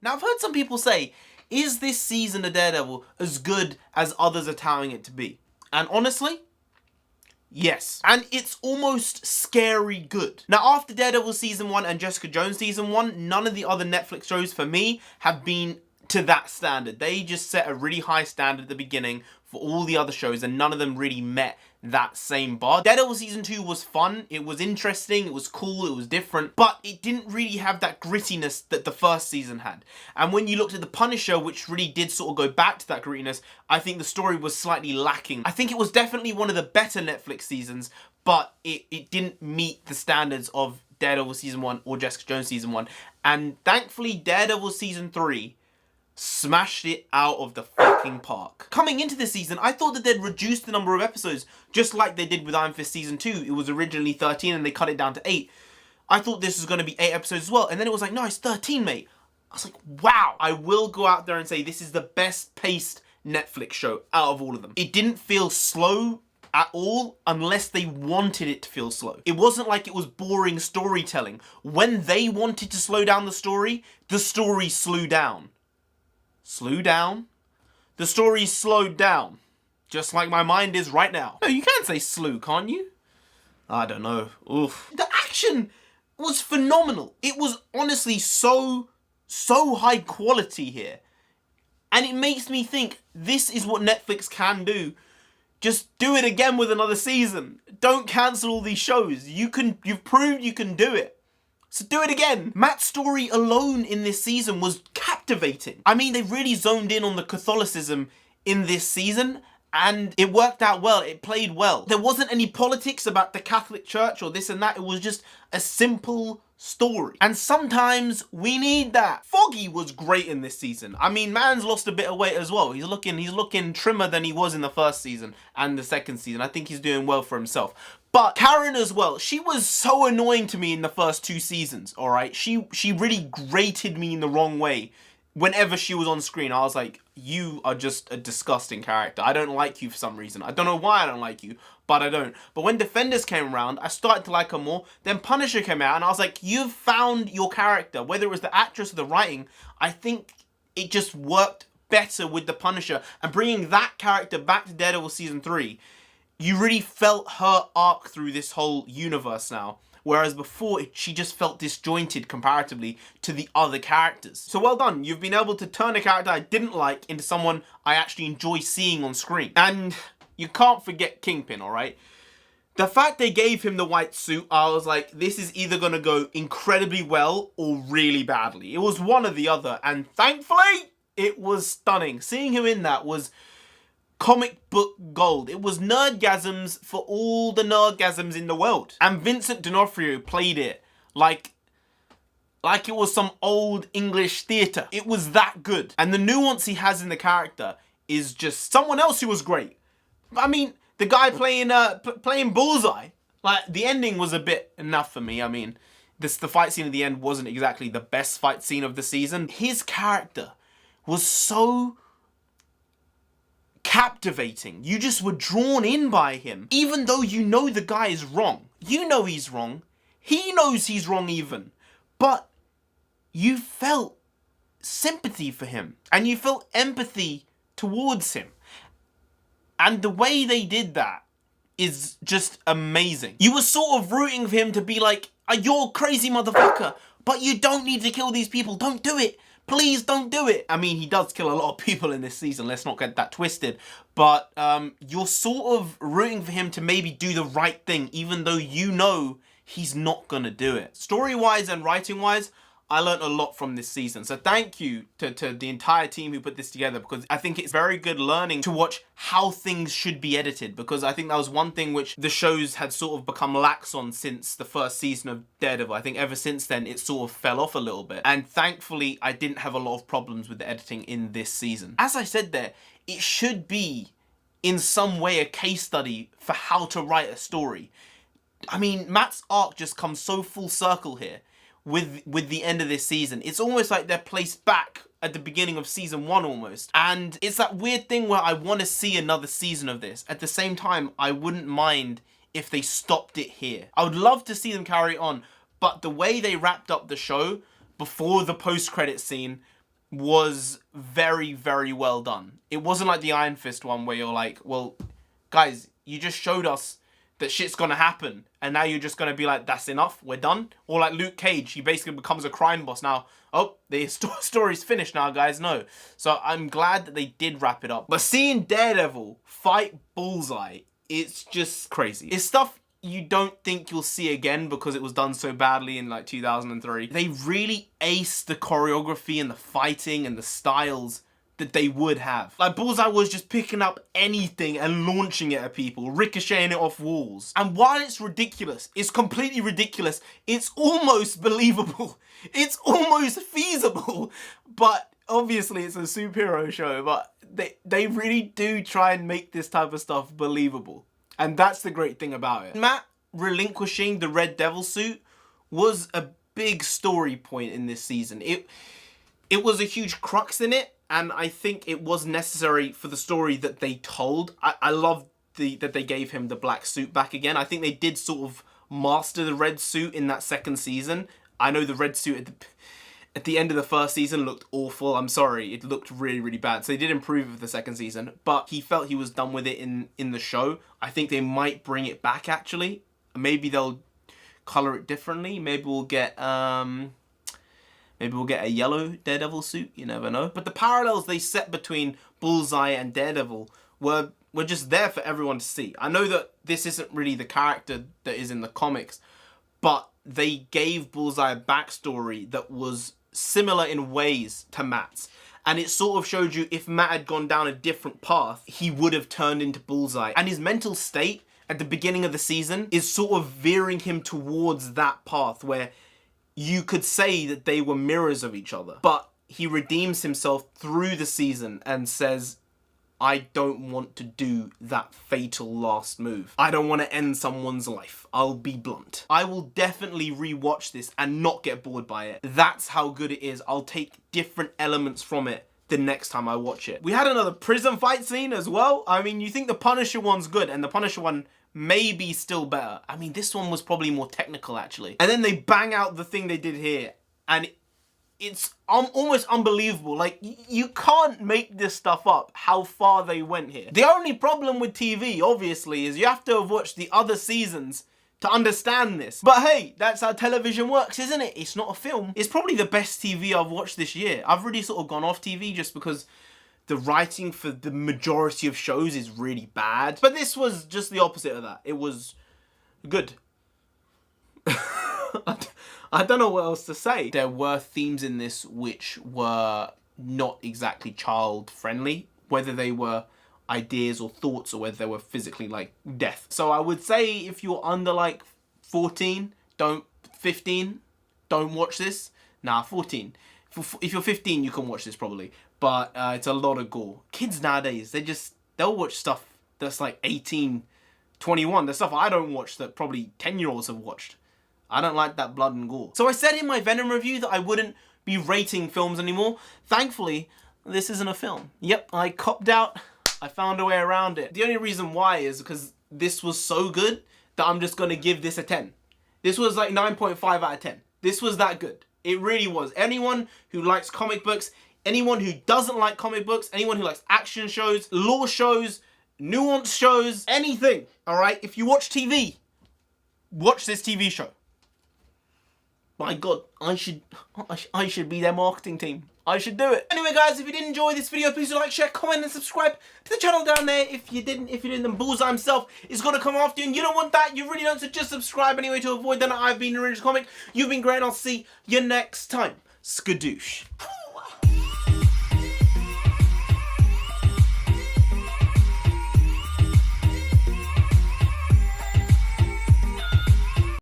Now, I've heard some people say, is this season of Daredevil as good as others are touting it to be? And honestly, yes. And it's almost scary good. Now, after Daredevil Season 1 and Jessica Jones Season 1, none of the other Netflix shows for me have been to that standard. They just set a really high standard at the beginning for all the other shows, and none of them really met that same bar. Daredevil Season 2 was fun, it was interesting, it was cool, it was different, but it didn't really have that grittiness that the first season had. And when you looked at The Punisher, which really did sort of go back to that grittiness, I think the story was slightly lacking. I think it was definitely one of the better Netflix seasons, but it didn't meet the standards of Daredevil Season 1 or Jessica Jones Season 1. And thankfully, Daredevil Season 3 smashed it out of the fucking park. Coming into this season, I thought that they'd reduce the number of episodes, just like they did with Iron Fist Season 2. It was originally 13 and they cut it down to 8. I thought this was going to be 8 episodes as well, and then it was like, no, it's 13, mate. I was like, wow. I will go out there and say this is the best paced Netflix show out of all of them. It didn't feel slow at all unless they wanted it to feel slow. It wasn't like it was boring storytelling. When they wanted to slow down the story slowed down. Slew down? The story slowed down. Just like my mind is right now. No, you can say slew, can't you? I don't know. Oof. The action was phenomenal. It was honestly so high quality here. And it makes me think this is what Netflix can do. Just do it again with another season. Don't cancel all these shows. You've proved you can do it. So do it again. Matt's story alone in this season was captivating. I mean, they really zoned in on the Catholicism in this season, and it worked out well. It played well. There wasn't any politics about the Catholic Church or this and that. It was just a simple story. And sometimes we need that. Foggy was great in this season. I mean, man's lost a bit of weight as well. He's looking trimmer than he was in the first season and the second season. I think he's doing well for himself. But Karen as well, she was so annoying to me in the first 2 seasons, alright? She really grated me in the wrong way. Whenever she was on screen, I was like, you are just a disgusting character. I don't like you for some reason. I don't know why I don't like you, but I don't. But when Defenders came around, I started to like her more. Then Punisher came out, and I was like, you've found your character. Whether it was the actress or the writing, I think it just worked better with the Punisher. And bringing that character back to Daredevil Season 3, you really felt her arc through this whole universe now. Whereas before, she just felt disjointed comparatively to the other characters. So well done. You've been able to turn a character I didn't like into someone I actually enjoy seeing on screen. And you can't forget Kingpin, alright? The fact they gave him the white suit, I was like, this is either going to go incredibly well or really badly. It was one or the other. And thankfully, it was stunning. Seeing him in that was comic book gold. It was nerdgasms for all the nerdgasms in the world. And Vincent D'Onofrio played it like it was some old English theatre. It was that good. And the nuance he has in the character is just someone else who was great. I mean, the guy playing Bullseye, like, the ending was a bit enough for me. I mean, the fight scene at the end wasn't exactly the best fight scene of the season. His character was so captivating. You just were drawn in by him, even though you know the guy is wrong. You know he's wrong. He knows he's wrong even. But you felt sympathy for him, and you felt empathy towards him. And the way they did that is just amazing. You were sort of rooting for him to be like, you're a crazy motherfucker, but you don't need to kill these people. Don't do it. Please don't do it. I mean, he does kill a lot of people in this season. Let's not get that twisted. But you're sort of rooting for him to maybe do the right thing, even though you know he's not going to do it. Story-wise and writing-wise, I learned a lot from this season. So thank you to the entire team who put this together, because I think it's very good learning to watch how things should be edited, because I think that was one thing which the shows had sort of become lax on since the first season of Daredevil. I think ever since then it sort of fell off a little bit. And thankfully I didn't have a lot of problems with the editing in this season. As I said there, it should be in some way a case study for how to write a story. I mean, Matt's arc just comes so full circle here with the end of this season. It's almost like they're placed back at the beginning of season 1 almost. And it's that weird thing where I want to see another season of this. At the same time, I wouldn't mind if they stopped it here. I would love to see them carry on, but the way they wrapped up the show before the post-credit scene, was very, very well done. It wasn't like the Iron Fist one where you're like, well, guys, you just showed us that shit's gonna happen, and now you're just gonna be like, that's enough, we're done. Or like Luke Cage, he basically becomes a crime boss now. Oh, the story's finished now, guys. No. So I'm glad that they did wrap it up. But seeing Daredevil fight Bullseye, it's just crazy. It's stuff you don't think you'll see again because it was done so badly in like 2003. They really aced the choreography and the fighting and the styles that they would have. Like, Bullseye was just picking up anything and launching it at people, ricocheting it off walls. And while it's ridiculous, it's completely ridiculous, it's almost believable. It's almost feasible. But obviously it's a superhero show, but they really do try and make this type of stuff believable. And that's the great thing about it. Matt relinquishing the Red Devil suit was a big story point in this season. It was a huge crux in it, and I think it was necessary for the story that they told. I love that they gave him the black suit back again. I think they did sort of master the red suit in that second season. I know the red suit at the end of the first season looked awful. I'm sorry, it looked really, really bad. So they did improve it for the second season, but he felt he was done with it in the show. I think they might bring it back, actually. Maybe they'll color it differently. Maybe we'll get a yellow Daredevil suit, you never know. But the parallels they set between Bullseye and Daredevil were just there for everyone to see. I know that this isn't really the character that is in the comics, but they gave Bullseye a backstory that was similar in ways to Matt's. And it sort of showed you if Matt had gone down a different path, he would have turned into Bullseye. And his mental state at the beginning of the season is sort of veering him towards that path where you could say that they were mirrors of each other. But he redeems himself through the season and says, I don't want to do that fatal last move. I don't want to end someone's life. I'll be blunt. I will definitely rewatch this and not get bored by it. That's how good it is. I'll take different elements from it the next time I watch it. We had another prison fight scene as well. I mean, you think the Punisher one's good, and the Punisher one may be still better. I mean, this one was probably more technical, actually. And then they bang out the thing they did here, and it's almost unbelievable. Like, you can't make this stuff up, how far they went here. The only problem with TV, obviously, is you have to have watched the other seasons to understand this. But hey, that's how television works, isn't it? It's not a film. It's probably the best TV I've watched this year. I've really sort of gone off TV just because the writing for the majority of shows is really bad. But this was just the opposite of that. It was good. I don't know what else to say. There were themes in this which were not exactly child friendly, whether they were ideas or thoughts or whether they were physically like death. So I would say if you're under like 15, 15, don't watch this. Nah, 14. If you're 15, you can watch this probably. But it's a lot of gore. Kids nowadays, they'll watch stuff that's like 18, 21. There's stuff I don't watch that probably 10-year-olds have watched. I don't like that blood and gore. So I said in my Venom review that I wouldn't be rating films anymore. Thankfully, this isn't a film. Yep, I copped out. I found a way around it. The only reason why is because this was so good that I'm just gonna give this a 10. This was like 9.5 out of 10. This was that good. It really was. Anyone who likes comic books, anyone who doesn't like comic books, anyone who likes action shows, lore shows, nuance shows, anything, all right? If you watch TV, watch this TV show. My God, I should be their marketing team. I should do it. Anyway, guys, if you did enjoy this video, please do like, share, comment, and subscribe to the channel down there. If you didn't, then Bullseye himself is gonna come after you, and you don't want that. You really don't. So just subscribe anyway to avoid that. I've been Orange Comic. You've been great. And I'll see you next time. Skadoosh.